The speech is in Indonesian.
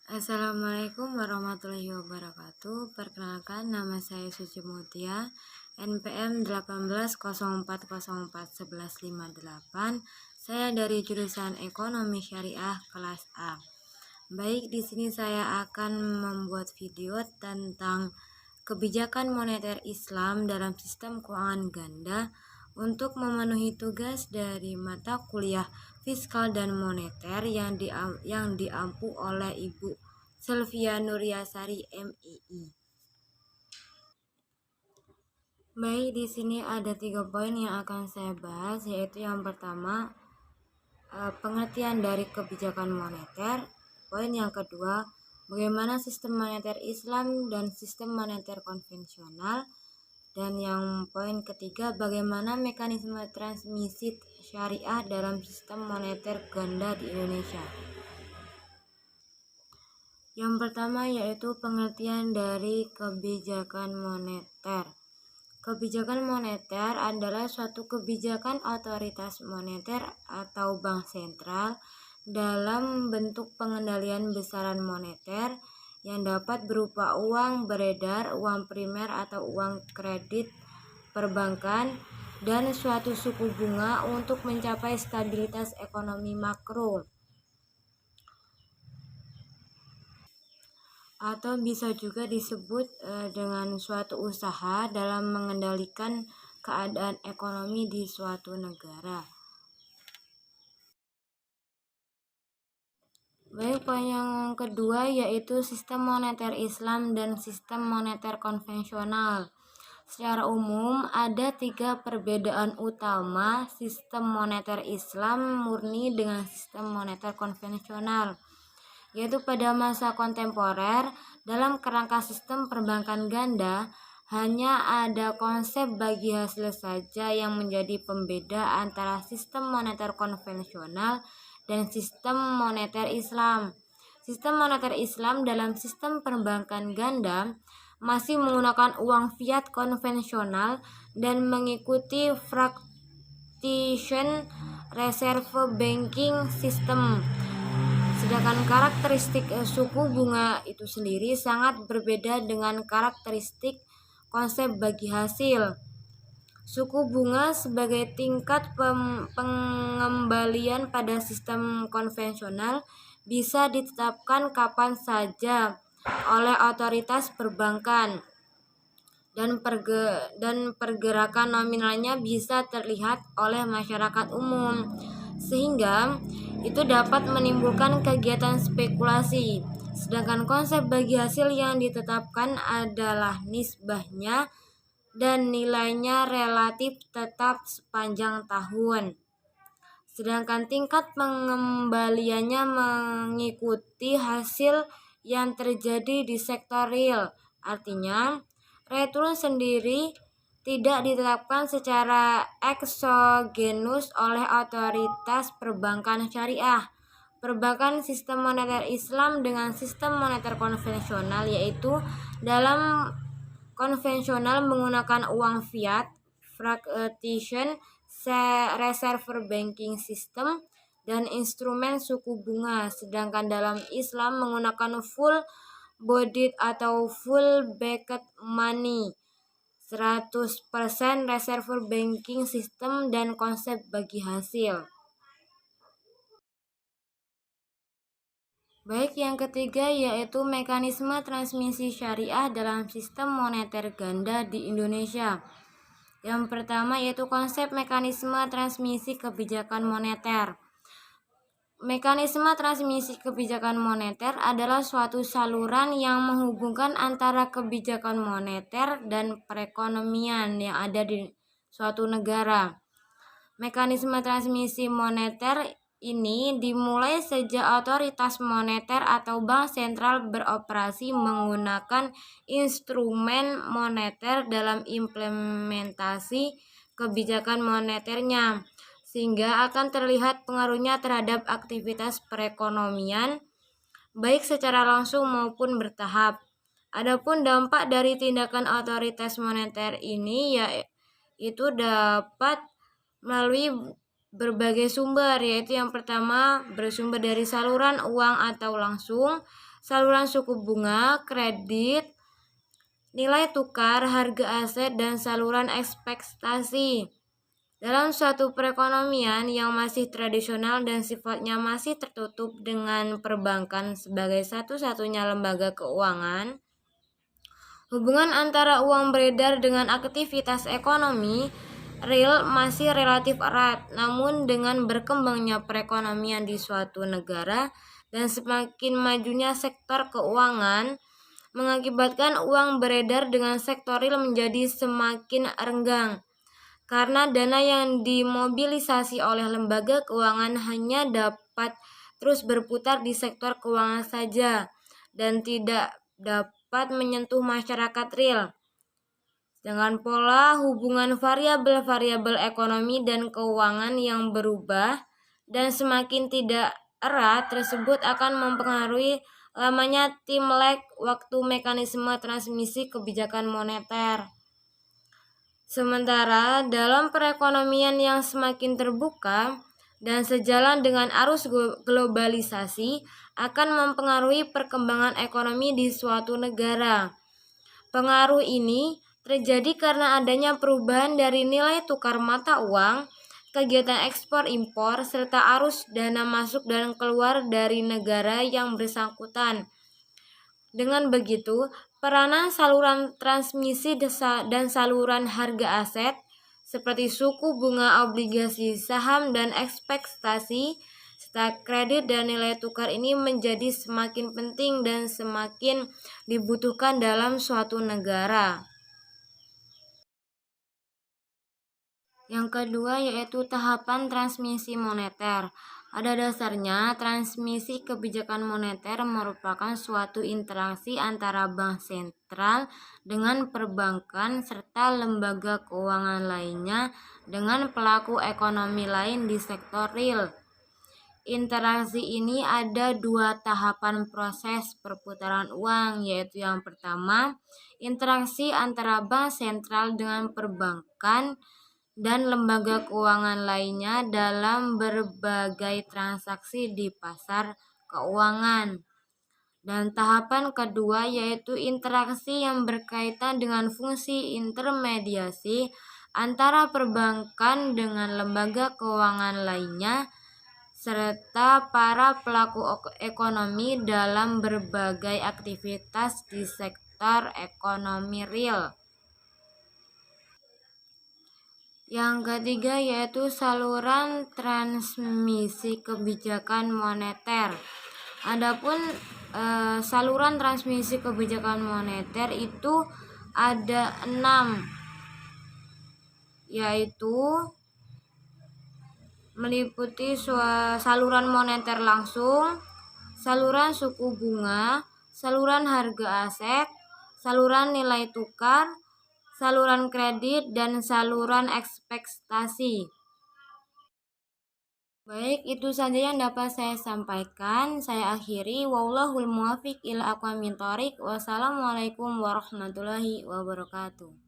Assalamualaikum warahmatullahi wabarakatuh. Perkenalkan, nama saya Suci Mutia, NPM 1804041158. Saya dari jurusan Ekonomi Syariah kelas A. Baik, di sini saya akan membuat video tentang kebijakan moneter Islam dalam sistem keuangan ganda untuk memenuhi tugas dari mata kuliah fiskal dan moneter yang diampu oleh Ibu Selvia Nuryasari MII. Baik, di sini ada 3 poin yang akan saya bahas, yaitu yang pertama pengertian dari kebijakan moneter. Poin yang kedua, bagaimana sistem moneter Islam dan sistem moneter konvensional. Dan yang poin ketiga, bagaimana mekanisme transmisi syariah dalam sistem moneter ganda di Indonesia. Yang pertama yaitu pengertian dari kebijakan moneter. Kebijakan moneter adalah suatu kebijakan otoritas moneter atau bank sentral dalam bentuk pengendalian besaran moneter yang dapat berupa uang beredar, uang primer atau uang kredit perbankan, dan suatu suku bunga untuk mencapai stabilitas ekonomi makro. Atau bisa juga disebut dengan suatu usaha dalam mengendalikan keadaan ekonomi di suatu negara. Baik, poin yang kedua yaitu sistem moneter Islam dan sistem moneter konvensional. Secara umum ada 3 perbedaan utama sistem moneter Islam murni dengan sistem moneter konvensional, yaitu pada masa kontemporer dalam kerangka sistem perbankan ganda hanya ada konsep bagi hasil saja yang menjadi pembeda antara sistem moneter konvensional dan sistem moneter Islam. Sistem moneter Islam dalam sistem perbankan ganda masih menggunakan uang fiat konvensional dan mengikuti fractional reserve banking system. Sedangkan karakteristik suku bunga itu sendiri sangat berbeda dengan karakteristik konsep bagi hasil. Suku bunga sebagai tingkat pengembalian pada sistem konvensional bisa ditetapkan kapan saja oleh otoritas perbankan dan pergerakan nominalnya bisa terlihat oleh masyarakat umum, sehingga itu dapat menimbulkan kegiatan spekulasi. Sedangkan konsep bagi hasil yang ditetapkan adalah nisbahnya dan nilainya relatif tetap sepanjang tahun. Sedangkan tingkat pengembaliannya mengikuti hasil yang terjadi di sektor real. Artinya, return sendiri tidak ditetapkan secara eksogenus oleh otoritas perbankan syariah. Perbankan sistem moneter Islam dengan sistem moneter konvensional, yaitu dalam konvensional menggunakan uang fiat, fractional reserve banking system, dan instrumen suku bunga. Sedangkan dalam Islam menggunakan full bodied atau full backed money, 100% reserve banking system, dan konsep bagi hasil. Baik, yang ketiga yaitu mekanisme transmisi syariah dalam sistem moneter ganda di Indonesia. Yang pertama yaitu konsep mekanisme transmisi kebijakan moneter. Mekanisme transmisi kebijakan moneter adalah suatu saluran yang menghubungkan antara kebijakan moneter dan perekonomian yang ada di suatu negara. Mekanisme transmisi moneter ini dimulai sejak otoritas moneter atau bank sentral beroperasi menggunakan instrumen moneter dalam implementasi kebijakan moneternya, sehingga akan terlihat pengaruhnya terhadap aktivitas perekonomian baik secara langsung maupun bertahap. Adapun dampak dari tindakan otoritas moneter ini yaitu dapat melalui berbagai sumber, yaitu yang pertama bersumber dari saluran uang atau langsung, saluran suku bunga, kredit, nilai tukar, harga aset, dan saluran ekspektasi. Dalam suatu perekonomian yang masih tradisional dan sifatnya masih tertutup dengan perbankan sebagai satu-satunya lembaga keuangan, hubungan antara uang beredar dengan aktivitas ekonomi real masih relatif erat. Namun dengan berkembangnya perekonomian di suatu negara dan semakin majunya sektor keuangan, mengakibatkan uang beredar dengan sektor real menjadi semakin renggang. Karena dana yang dimobilisasi oleh lembaga keuangan hanya dapat terus berputar di sektor keuangan saja dan tidak dapat menyentuh masyarakat real. Dengan pola hubungan variabel-variabel ekonomi dan keuangan yang berubah dan semakin tidak erat tersebut akan mempengaruhi lamanya time lag waktu mekanisme transmisi kebijakan moneter. Sementara dalam perekonomian yang semakin terbuka dan sejalan dengan arus globalisasi akan mempengaruhi perkembangan ekonomi di suatu negara. Pengaruh ini terjadi karena adanya perubahan dari nilai tukar mata uang, kegiatan ekspor impor, serta arus dana masuk dan keluar dari negara yang bersangkutan. Dengan begitu, peranan saluran transmisi dan saluran harga aset seperti suku bunga, obligasi, saham, dan ekspektasi serta kredit dan nilai tukar ini menjadi semakin penting dan semakin dibutuhkan dalam suatu negara. Yang kedua yaitu tahapan transmisi moneter. Pada dasarnya, transmisi kebijakan moneter merupakan suatu interaksi antara bank sentral dengan perbankan serta lembaga keuangan lainnya dengan pelaku ekonomi lain di sektor real. Interaksi ini ada dua tahapan proses perputaran uang, yaitu yang pertama, interaksi antara bank sentral dengan perbankan dan lembaga keuangan lainnya dalam berbagai transaksi di pasar keuangan. Dan tahapan kedua yaitu interaksi yang berkaitan dengan fungsi intermediasi antara perbankan dengan lembaga keuangan lainnya serta para pelaku ekonomi dalam berbagai aktivitas di sektor ekonomi real. Yang ketiga yaitu saluran transmisi kebijakan moneter. Adapun saluran transmisi kebijakan moneter itu ada 6, yaitu meliputi saluran moneter langsung, saluran suku bunga, saluran harga aset, saluran nilai tukar, saluran kredit, dan saluran ekspektasi. Baik, itu saja yang dapat saya sampaikan. Saya akhiri. Wallahul muwaffiq ila aqwamit thoriq. Wassalamualaikum warahmatullahi wabarakatuh.